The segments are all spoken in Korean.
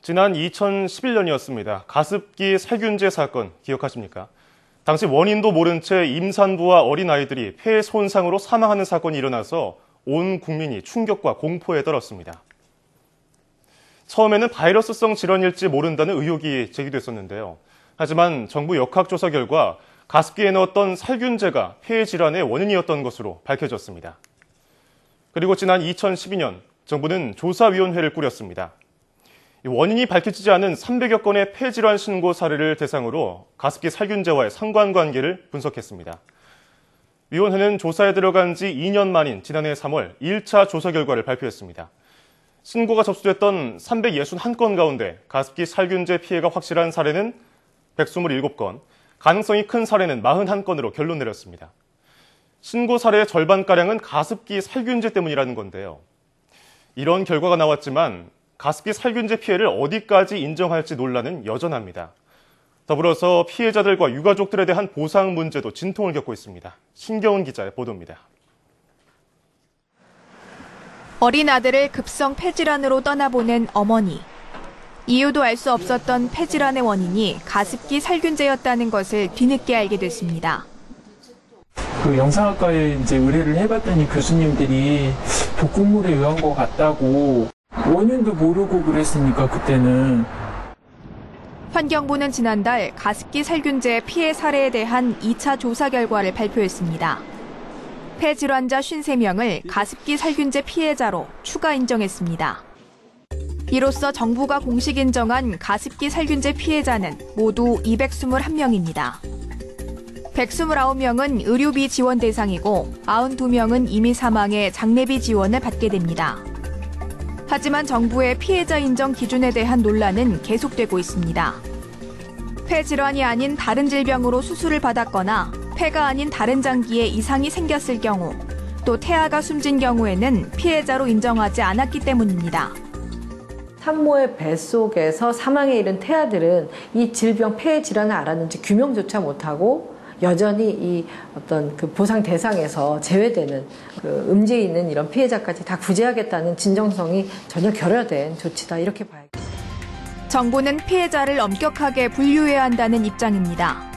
지난 2011년이었습니다. 가습기 살균제 사건 기억하십니까? 당시 원인도 모른 채 임산부와 어린아이들이 폐 손상으로 사망하는 사건이 일어나서 온 국민이 충격과 공포에 떨었습니다. 처음에는 바이러스성 질환일지 모른다는 의혹이 제기됐었는데요. 하지만 정부 역학조사 결과 가습기에 넣었던 살균제가 폐 질환의 원인이었던 것으로 밝혀졌습니다. 그리고 지난 2012년 정부는 조사위원회를 꾸렸습니다. 원인이 밝혀지지 않은 300여 건의 폐질환 신고 사례를 대상으로 가습기 살균제와의 상관관계를 분석했습니다. 위원회는 조사에 들어간 지 2년 만인 지난해 3월 1차 조사 결과를 발표했습니다. 신고가 접수됐던 361건 가운데 가습기 살균제 피해가 확실한 사례는 127건, 가능성이 큰 사례는 41건으로 결론 내렸습니다. 신고 사례의 절반가량은 가습기 살균제 때문이라는 건데요. 이런 결과가 나왔지만 가습기 살균제 피해를 어디까지 인정할지 논란은 여전합니다. 더불어서 피해자들과 유가족들에 대한 보상 문제도 진통을 겪고 있습니다. 신경은 기자의 보도입니다. 어린 아들을 급성 폐질환으로 떠나보낸 어머니. 이유도 알 수 없었던 폐질환의 원인이 가습기 살균제였다는 것을 뒤늦게 알게 됐습니다. 그 영상학과에 이제 의뢰를 해봤더니 교수님들이 독극물에 의한 것 같다고 원인도 모르고 그랬으니까 그때는. 환경부는 지난달 가습기 살균제 피해 사례에 대한 2차 조사 결과를 발표했습니다. 폐질환자 53명을 가습기 살균제 피해자로 추가 인정했습니다. 이로써 정부가 공식 인정한 가습기 살균제 피해자는 모두 221명입니다. 129명은 의료비 지원 대상이고 92명은 이미 사망해 장례비 지원을 받게 됩니다. 하지만 정부의 피해자 인정 기준에 대한 논란은 계속되고 있습니다. 폐질환이 아닌 다른 질병으로 수술을 받았거나 폐가 아닌 다른 장기에 이상이 생겼을 경우, 또 태아가 숨진 경우에는 피해자로 인정하지 않았기 때문입니다. 산모의 뱃속에서 사망에 이른 태아들은 이 질병 폐 질환을 알았는지 규명조차 못하고 여전히 이 어떤 그 보상 대상에서 제외되는 그 음지에 있는 이런 피해자까지 다 구제하겠다는 진정성이 전혀 결여된 조치다, 이렇게 봐야겠습니다. 정부는 피해자를 엄격하게 분류해야 한다는 입장입니다.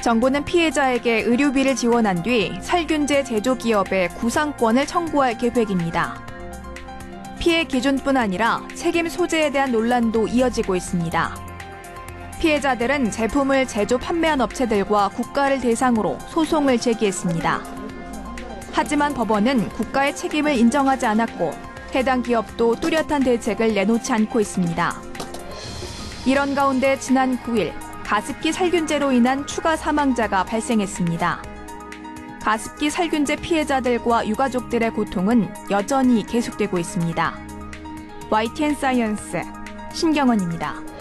정부는 피해자에게 의료비를 지원한 뒤 살균제 제조 기업에 구상권을 청구할 계획입니다. 피해 기준뿐 아니라 책임 소재에 대한 논란도 이어지고 있습니다. 피해자들은 제품을 제조 판매한 업체들과 국가를 대상으로 소송을 제기했습니다. 하지만 법원은 국가의 책임을 인정하지 않았고 해당 기업도 뚜렷한 대책을 내놓지 않고 있습니다. 이런 가운데 지난 9일 가습기 살균제로 인한 추가 사망자가 발생했습니다. 가습기 살균제 피해자들과 유가족들의 고통은 여전히 계속되고 있습니다. YTN 사이언스 신경원입니다.